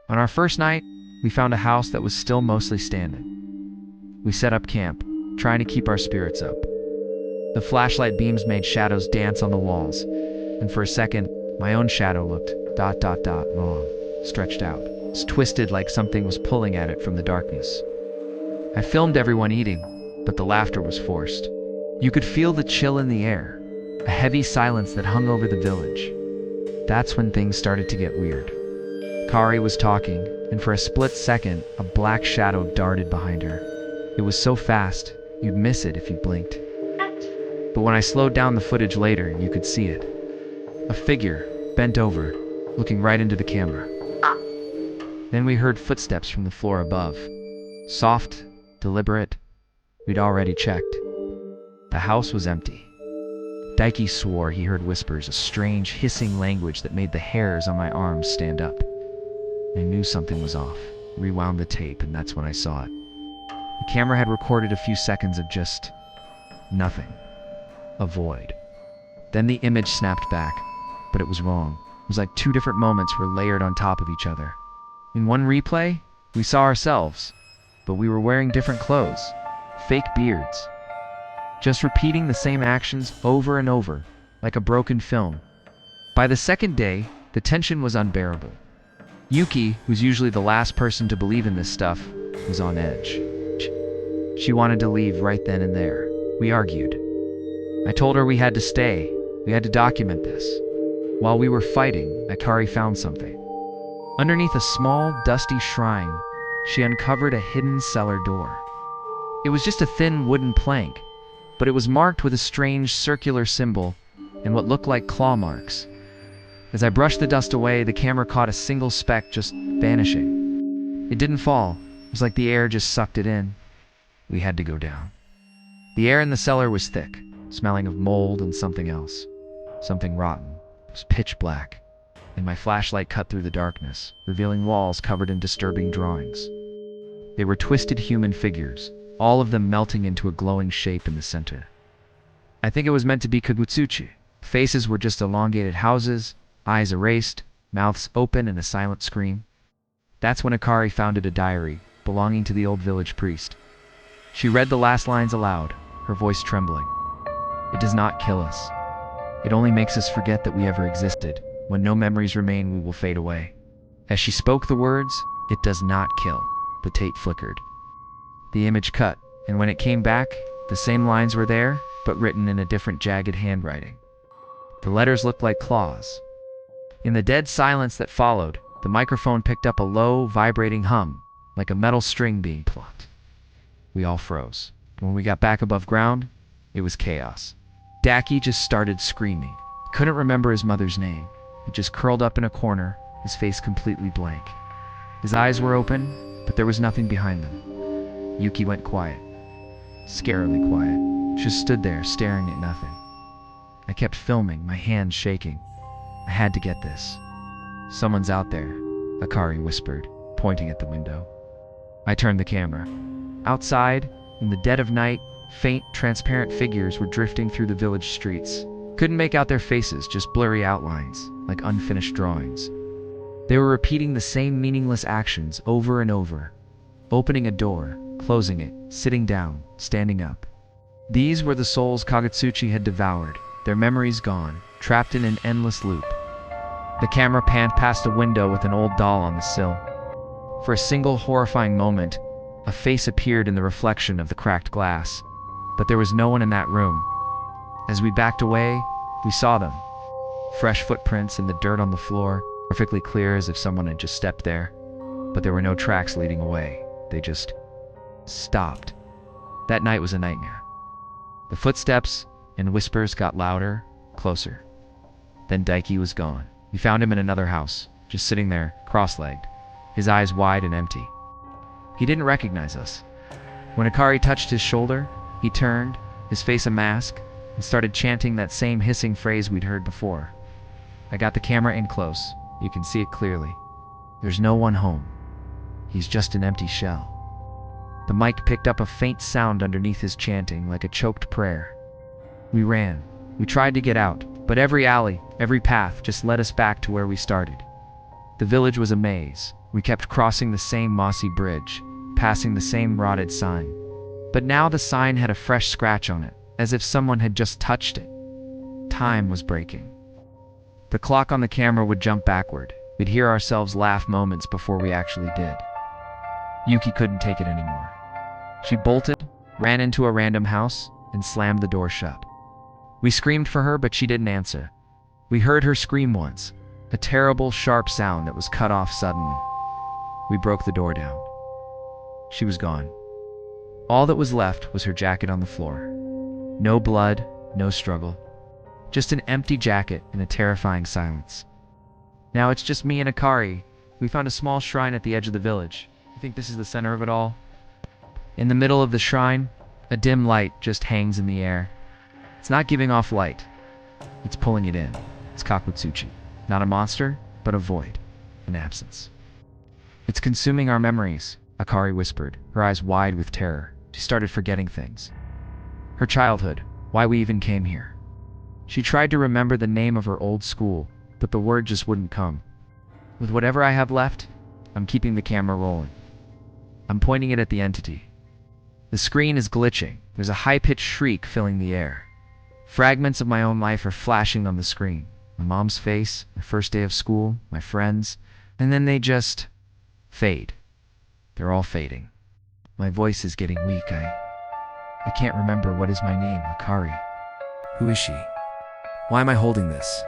On our first night, we found a house that was still mostly standing. We set up camp, trying to keep our spirits up. The flashlight beams made shadows dance on the walls, and for a second, my own shadow looked ... long, stretched out. It's twisted like something was pulling at it from the darkness. I filmed everyone eating, but the laughter was forced. You could feel the chill in the air, a heavy silence that hung over the village. That's when things started to get weird. Kari was talking, and for a split second, a black shadow darted behind her. It was so fast, you'd miss it if you blinked. But when I slowed down the footage later, you could see it. A figure, bent over, looking right into the camera. Then we heard footsteps from the floor above. Soft, deliberate. We'd already checked. The house was empty. Daiki swore he heard whispers, a strange, hissing language that made the hairs on my arms stand up. I knew something was off. Rewound the tape, and that's when I saw it. The camera had recorded a few seconds of just nothing. A void. Then the image snapped back, but it was wrong. It was like two different moments were layered on top of each other. In one replay, we saw ourselves, but we were wearing different clothes, fake beards. Just repeating the same actions over and over, like a broken film. By the second day, the tension was unbearable. Yuki, who's usually the last person to believe in this stuff, was on edge. She wanted to leave right then and there. We argued. I told her we had to stay. We had to document this. While we were fighting, Akari found something. Underneath a small, dusty shrine, she uncovered a hidden cellar door. It was just a thin wooden plank, but it was marked with a strange circular symbol and what looked like claw marks. As I brushed the dust away, the camera caught a single speck just vanishing. It didn't fall. It was like the air just sucked it in. We had to go down. The air in the cellar was thick, smelling of mold and something else. Something rotten. It was pitch black, and my flashlight cut through the darkness, revealing walls covered in disturbing drawings. They were twisted human figures, all of them melting into a glowing shape in the center. I think it was meant to be Kagutsuchi. Faces were just elongated houses, eyes erased, mouths open in a silent scream. That's when Akari founded a diary belonging to the old village priest. She read the last lines aloud, her voice trembling. It does not kill us. It only makes us forget that we ever existed. When no memories remain, we will fade away. As she spoke the words, it does not kill. The tape flickered. The image cut, and when it came back, the same lines were there, but written in a different jagged handwriting. The letters looked like claws. In the dead silence that followed, the microphone picked up a low, vibrating hum, like a metal string being plucked. We all froze. When we got back above ground, it was chaos. Daiki just started screaming. He couldn't remember his mother's name. He just curled up in a corner, his face completely blank. His eyes were open, but there was nothing behind them. Yuki went quiet. Scarily quiet. Just stood there, staring at nothing. I kept filming, my hands shaking. I had to get this. Someone's out there, Akari whispered, pointing at the window. I turned the camera. Outside, in the dead of night, faint, transparent figures were drifting through the village streets. Couldn't make out their faces, just blurry outlines, like unfinished drawings. They were repeating the same meaningless actions over and over. Opening a door, closing it, sitting down, standing up. These were the souls Kagutsuchi had devoured, their memories gone, trapped in an endless loop. The camera panned past a window with an old doll on the sill. For a single horrifying moment, a face appeared in the reflection of the cracked glass, but there was no one in that room. As we backed away, we saw them. Fresh footprints in the dirt on the floor, perfectly clear as if someone had just stepped there. But there were no tracks leading away. They just stopped. That night was a nightmare. The footsteps and whispers got louder, closer. Then Daiki was gone. We found him in another house, just sitting there, cross-legged, his eyes wide and empty. He didn't recognize us. When Akari touched his shoulder, he turned, his face a mask, and started chanting that same hissing phrase we'd heard before. I got the camera in close. You can see it clearly. There's no one home. He's just an empty shell. The mic picked up a faint sound underneath his chanting, like a choked prayer. We ran. We tried to get out, but every alley, every path just led us back to where we started. The village was a maze, We kept crossing the same mossy bridge, passing the same rotted sign. But now the sign had a fresh scratch on it, as if someone had just touched it. Time was breaking. The clock on the camera would jump backward. We'd hear ourselves laugh moments before we actually did. Yuki couldn't take it anymore. She bolted, ran into a random house, and slammed the door shut. We screamed for her, but she didn't answer. We heard her scream once, a terrible, sharp sound that was cut off suddenly. We broke the door down. She was gone. All that was left was her jacket on the floor. No blood, no struggle. Just an empty jacket and a terrifying silence. Now it's just me and Akari. We found a small shrine at the edge of the village. I think this is the center of it all. In the middle of the shrine, a dim light just hangs in the air. It's not giving off light. It's pulling it in. It's Kagutsuchi. Not a monster, but a void. An absence. It's consuming our memories, Akari whispered, her eyes wide with terror. She started forgetting things. Her childhood, why we even came here. She tried to remember the name of her old school, but the word just wouldn't come. With whatever I have left, I'm keeping the camera rolling. I'm pointing it at the entity. The screen is glitching. There's a high-pitched shriek filling the air. Fragments of my own life are flashing on the screen. My mom's face, my first day of school, my friends, and then they just fade. They're all fading. My voice is getting weak. I can't remember what is my name, Akari. Who is she? Why am I holding this?